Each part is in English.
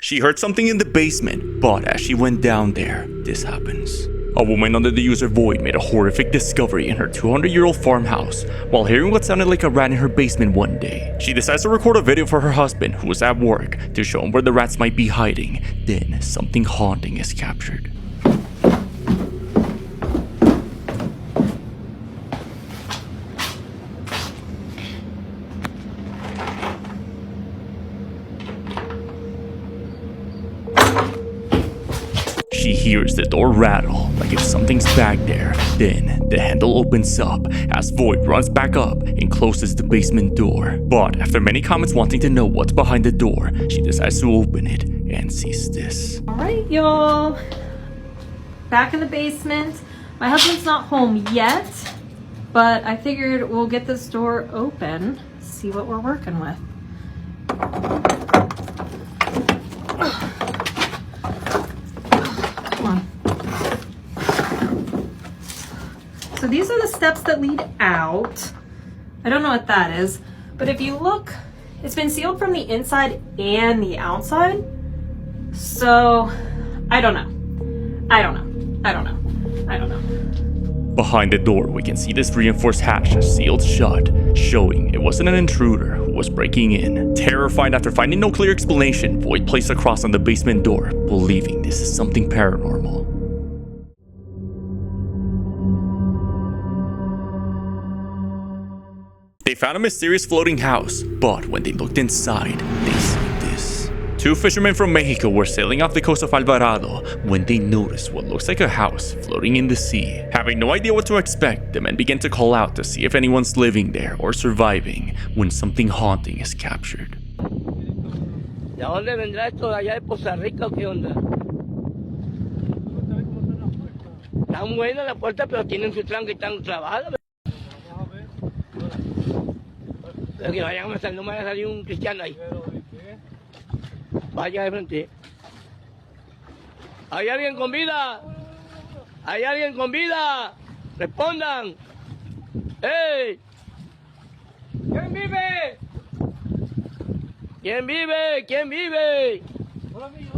She heard something in the basement, but as she went down there, this happens. A woman under the user void made a horrific discovery in her 200-year-old farmhouse while hearing what sounded like a rat in her basement one day. She decides to record a video for her husband, who was at work, to show him where the rats might be hiding. Then something haunting is captured. She hears the door rattle, like if something's back there. Then, the handle opens up as Void runs back up and closes the basement door. But after many comments wanting to know what's behind the door, she decides to open it and sees this. Alright, y'all. Back in the basement. My husband's not home yet, but I figured we'll get this door open, see what we're working with. So these are the steps that lead out. I don't know what that is, but if you look, it's been sealed from the inside and the outside. So I don't know. Behind the door, we can see this reinforced hatch sealed shut, showing it wasn't an intruder who was breaking in. Terrified after finding no clear explanation, Void placed a cross on the basement door, believing this is something paranormal. They found a mysterious floating house, but when they looked inside, they see this. Two fishermen from Mexico were sailing off the coast of Alvarado when they noticed what looks like a house floating in the sea. Having no idea what to expect, the men began to call out to see if anyone's living there or surviving when something haunting is captured. ¿De dónde vendrá esto? ¿De allá de Poza Rica o qué onda? Están buenas las puertas, pero tienen su tranca y están trabajadas. Pero que vayan a salir, no me vaya a salir un cristiano ahí. Vaya de frente. ¿Hay alguien con vida? ¿Hay alguien con vida? Respondan. ¡Ey! ¿Quién vive? ¿Quién vive? ¿Quién vive? Hola, mío,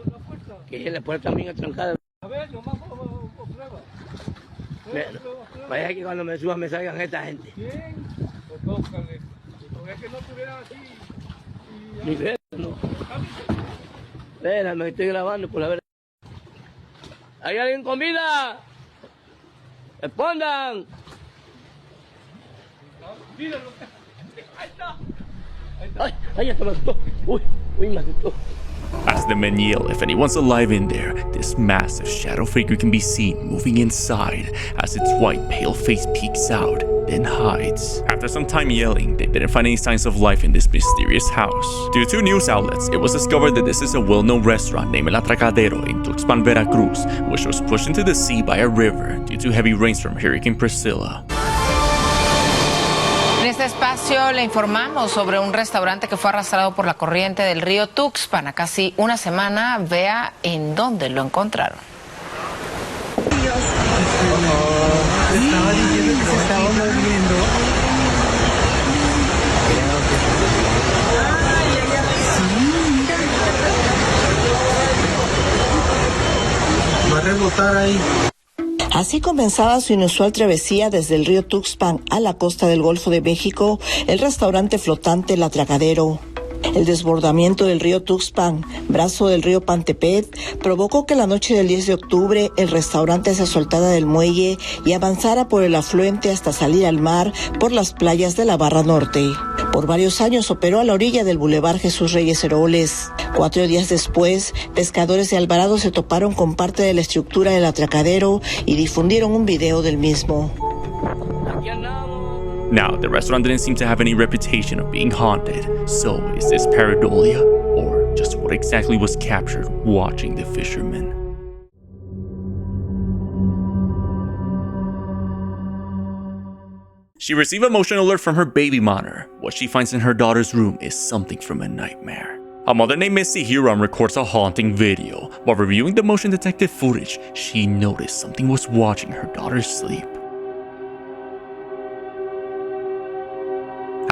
la puerta. Que la puerta también es trancada. A ver, yo más prueba. Vaya que cuando me suba me salgan esta gente. ¿Quién? Pues tócale. Es que no estuvieran aquí. Ni ver, no. Espera, me estoy grabando por la verdad. ¿Hay alguien con vida? Respondan. Ahí está. Ay, ya me asustó. Uy, me asustó. As the men yell if anyone's alive in there, this massive shadow figure can be seen moving inside as its white pale face peeks out, then hides. After some time yelling, they didn't find any signs of life in this mysterious house. Due to news outlets, it was discovered that this is a well-known restaurant named El Atracadero in Tuxpan, Veracruz, which was pushed into the sea by a river due to heavy rains from Hurricane Priscilla. En este espacio le informamos sobre un restaurante que fue arrastrado por la corriente del río Tuxpan. A casi una semana, vea en dónde lo encontraron. Estaba diciendo que se estaba moviendo. Sí, va a rebotar ahí. Así comenzaba su inusual travesía desde el río Tuxpan a la costa del Golfo de México, el restaurante flotante El Atracadero. El desbordamiento del río Tuxpan, brazo del río Pantepet, provocó que la noche del 10 de octubre el restaurante se soltara del muelle y avanzara por el afluente hasta salir al mar por las playas de la Barra Norte. Por varios años operó a la orilla del Boulevard Jesús Reyes Heroles. 4 días después, pescadores de Alvarado se toparon con parte de la estructura del atracadero y difundieron un video del mismo. Now, the restaurant didn't seem to have any reputation of being haunted, so is this pareidolia, or just what exactly was captured watching the fishermen? She received a motion alert from her baby monitor. What she finds in her daughter's room is something from a nightmare. A mother named Missy Huron records a haunting video. While reviewing the motion detected footage, she noticed something was watching her daughter sleep.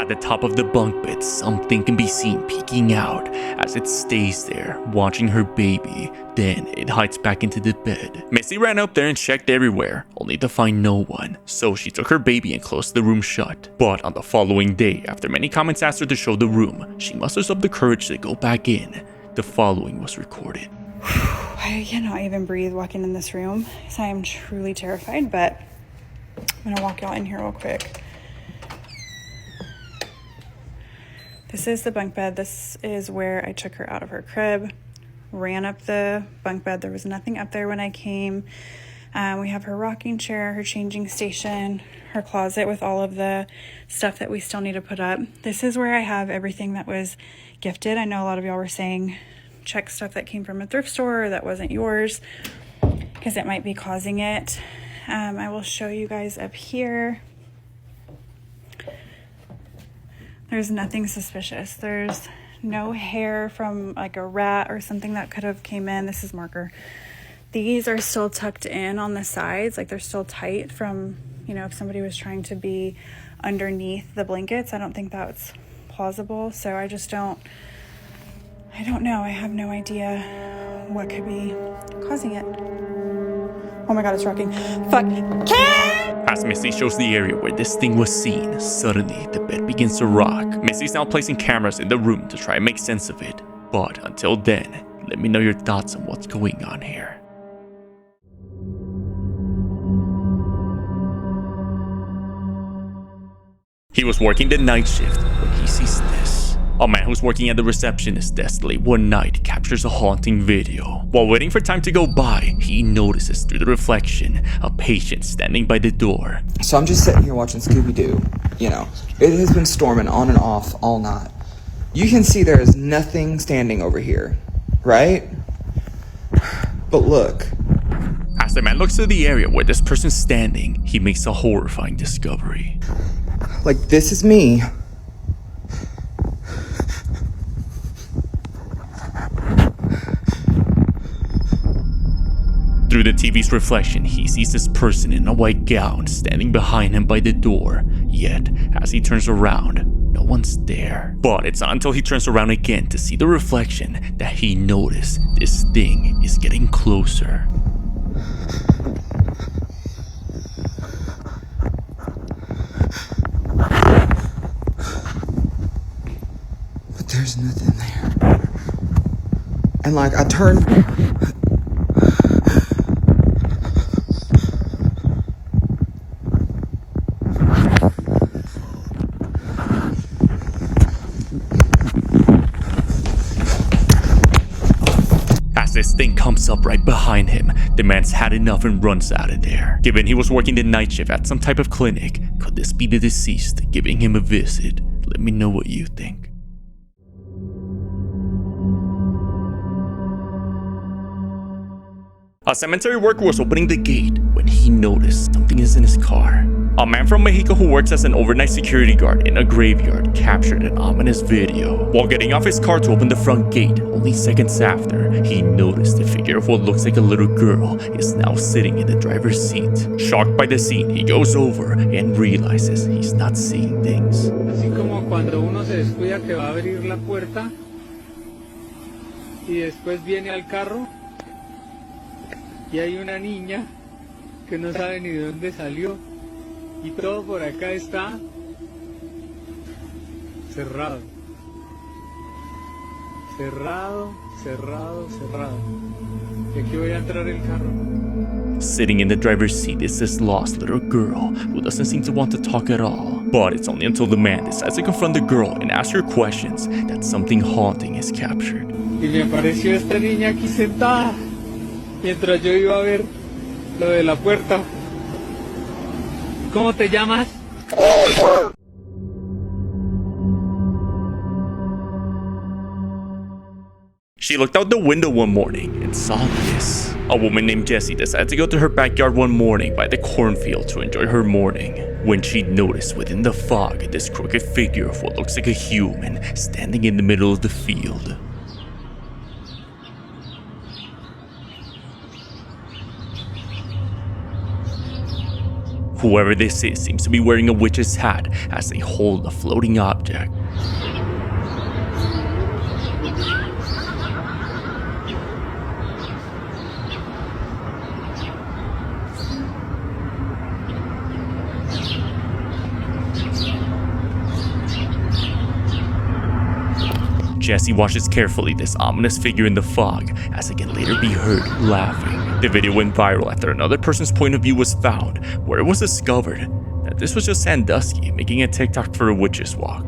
At the top of the bunk bed, something can be seen peeking out as it stays there, watching her baby. Then it hides back into the bed. Missy ran up there and checked everywhere, only to find no one. So she took her baby and closed the room shut. But on the following day, after many comments asked her to show the room, she musters up the courage to go back in. The following was recorded. I cannot even breathe walking in this room, so I am truly terrified, but I'm gonna walk y'all in here real quick. This is the bunk bed. This is where I took her out of her crib, ran up the bunk bed. There was nothing up there when I came. We have her rocking chair, her changing station, her closet with all of the stuff that we still need to put up. This is where I have everything that was gifted. I know a lot of y'all were saying check stuff that came from a thrift store or that wasn't yours because it might be causing it. I will show you guys up here. There's nothing suspicious. There's no hair from like a rat or something that could have came in. This is marker. These are still tucked in on the sides, like they're still tight from, you know, if somebody was trying to be underneath the blankets. I don't think that's plausible. So I don't know. I have no idea what could be causing it. Oh my God, it's rocking. Fuck. As Missy shows the area where this thing was seen, suddenly the bed begins to rock. Missy's now placing cameras in the room to try and make sense of it. But until then, let me know your thoughts on what's going on here. He was working the night shift when he sees this. A man who's working at the receptionist desk late one night captures a haunting video. While waiting for time to go by, he notices through the reflection a patient standing by the door. So I'm just sitting here watching Scooby-Doo. You know, it has been storming on and off all night. You can see there is nothing standing over here, right? But look. As the man looks to the area where this person's standing, he makes a horrifying discovery. Like, this is me. Through the TV's reflection, he sees this person in a white gown standing behind him by the door. Yet, as he turns around, no one's there. But it's not until he turns around again to see the reflection that he noticed this thing is getting closer. But there's nothing there. And like, I turned... This thing comes up right behind him. The man's had enough and runs out of there. Given he was working the night shift at some type of clinic, could this be the deceased giving him a visit? Let me know what you think. A cemetery worker was opening the gate when he noticed something is in his car. A man from Mexico who works as an overnight security guard in a graveyard captured an ominous video. While getting off his car to open the front gate, only seconds after, he noticed the figure of what looks like a little girl is now sitting in the driver's seat. Shocked by the scene, he goes over and realizes he's not seeing things. Así como cuando uno se descuida que va a abrir la puerta y después viene al carro y hay una niña que no sabe ni de dónde salió. Y todo por acá está cerrado. Cerrado, cerrado, cerrado. Y aquí voy a entrar el carro. Sitting in the driver's seat is this lost little girl who doesn't seem to want to talk at all. But it's only until the man decides to confront the girl and ask her questions that something haunting is captured. Y me apareció esta niña aquí sentada mientras yo iba a ver lo de la puerta. ¿Cómo te llamas? She looked out the window one morning and saw this. A woman named Jessie decided to go to her backyard one morning by the cornfield to enjoy her morning, when she noticed within the fog this crooked figure of what looks like a human standing in the middle of the field. Whoever this is seems to be wearing a witch's hat as they hold a floating object. Jesse watches carefully this ominous figure in the fog as it can later be heard laughing. The video went viral after another person's point of view was found, where it was discovered that this was just Sandusky making a TikTok for a witch's walk.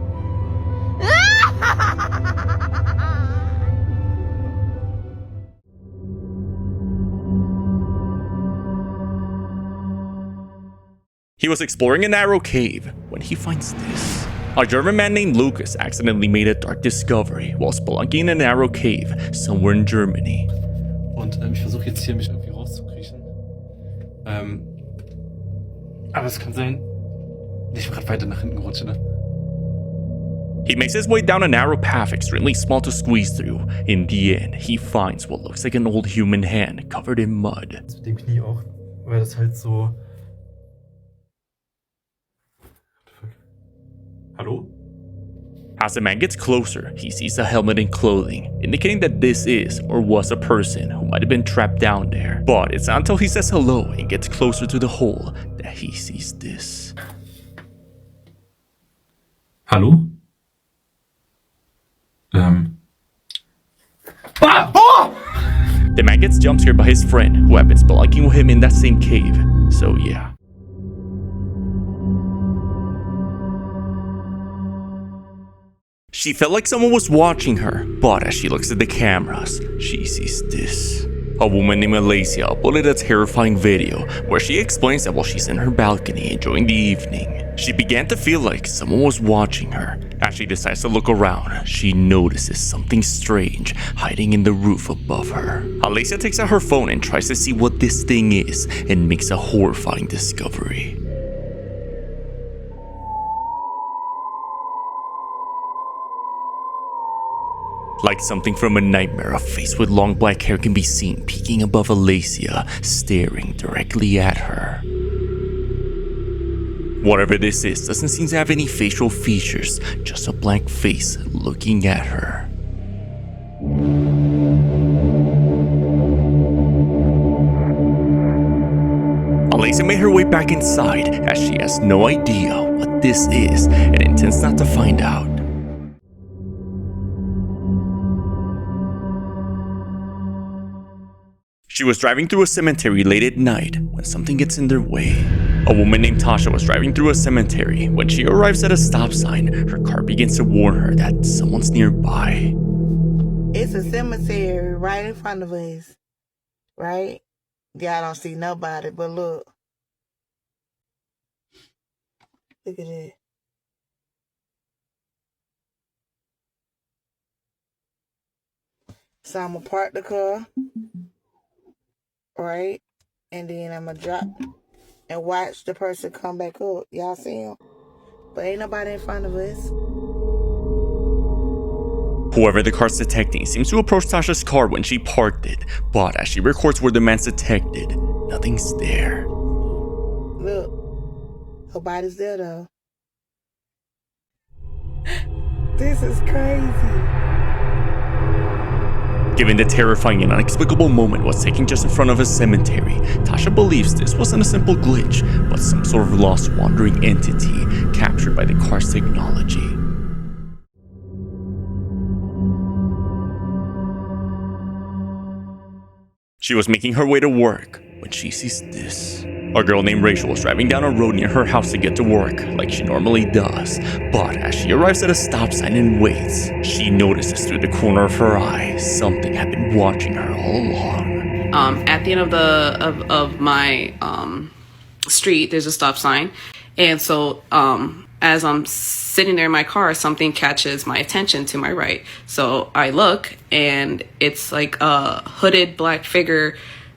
He was exploring a narrow cave when he finds this. A German man named Lucas accidentally made a dark discovery while spelunking in a narrow cave somewhere in Germany. Und ich versuche jetzt hier mich irgendwie rauszukriechen. Aber es kann sein, dass ich gerade weiter nach hinten rutsche, ne? He makes his way down a narrow path extremely small to squeeze through. In the end, he finds what looks like an old human hand covered in mud. Mit dem Knie auch, weil das halt so... Hallo? As the man gets closer, he sees a helmet and clothing, indicating that this is or was a person who might have been trapped down there. But it's not until he says hello and gets closer to the hole that he sees this. Hallo? The man gets jump scared by his friend, who had been spelunking with him in that same cave. So yeah. She felt like someone was watching her, but as she looks at the cameras, she sees this. A woman named Alicia uploaded a terrifying video where she explains that while she's in her balcony enjoying the evening, she began to feel like someone was watching her. As she decides to look around, she notices something strange hiding in the roof above her. Alicia takes out her phone and tries to see what this thing is and makes a horrifying discovery. Like something from a nightmare, a face with long black hair can be seen peeking above Alicia, staring directly at her. Whatever this is doesn't seem to have any facial features, just a blank face looking at her. Alicia made her way back inside as she has no idea what this is and intends not to find out. She was driving through a cemetery late at night when something gets in their way. A woman named Tasha was driving through a cemetery. When she arrives at a stop sign, her car begins to warn her that someone's nearby. It's a cemetery right in front of us, right? Y'all don't see nobody, but look. Look at it. So I'm gonna park the car. Right? And then I'm gonna drop and watch the person come back up. Y'all see him? But ain't nobody in front of us. Whoever the car's detecting seems to approach Tasha's car when she parked it, but as she records where the man's detected, nothing's there. Look, nobody's there though. This is crazy. Given the terrifying and inexplicable moment was taking just in front of a cemetery, Tasha believes this wasn't a simple glitch, but some sort of lost wandering entity captured by the car's technology. She was making her way to work when she sees this. A girl named Rachel was driving down a road near her house to get to work, like she normally does. But as she arrives at a stop sign and waits, she notices through the corner of her eye something had been watching her all along. At the end of my street, there's a stop sign, and so as I'm sitting there in my car, something catches my attention to my right. So I look, and it's like a hooded black figure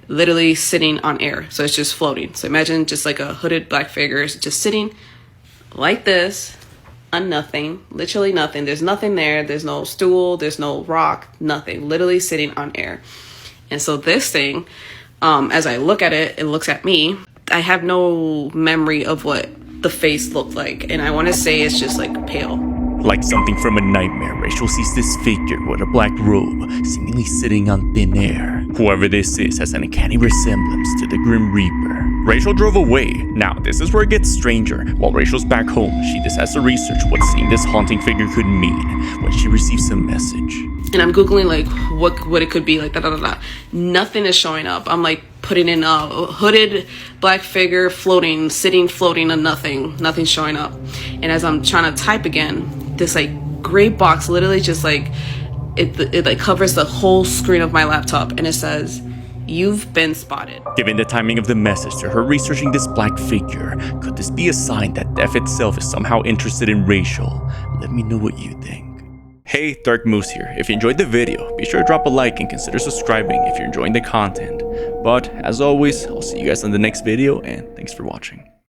literally sitting on air. So it's just floating. So imagine just like a hooded black figure just sitting like this on nothing, literally nothing. There's nothing there. There's no stool. There's no rock, nothing, literally sitting on air. And so this thing, as I look at it, it looks at me. I have no memory of what the face looked like, and I want to say it's just like pale. Like something from a nightmare, Rachel sees this figure with a black robe, seemingly sitting on thin air. Whoever this is has an uncanny resemblance to the Grim Reaper. Rachel drove away. Now, this is where it gets stranger. While Rachel's back home, she decides to research what seeing this haunting figure could mean when she receives a message. And I'm Googling like what it could be, like Nothing is showing up. I'm like putting in a hooded black figure floating and nothing's showing up. And as I'm trying to type again, this like gray box literally just like it like covers the whole screen of my laptop, and it says, "You've been spotted." Given the timing of the message to her researching this black figure, could this be a sign that death itself is somehow interested in Rachel? Let me know what you think. Hey, Dark Moose here. If you enjoyed the video, be sure to drop a like and consider subscribing if you're enjoying the content. But as always, I'll see you guys in the next video, and thanks for watching.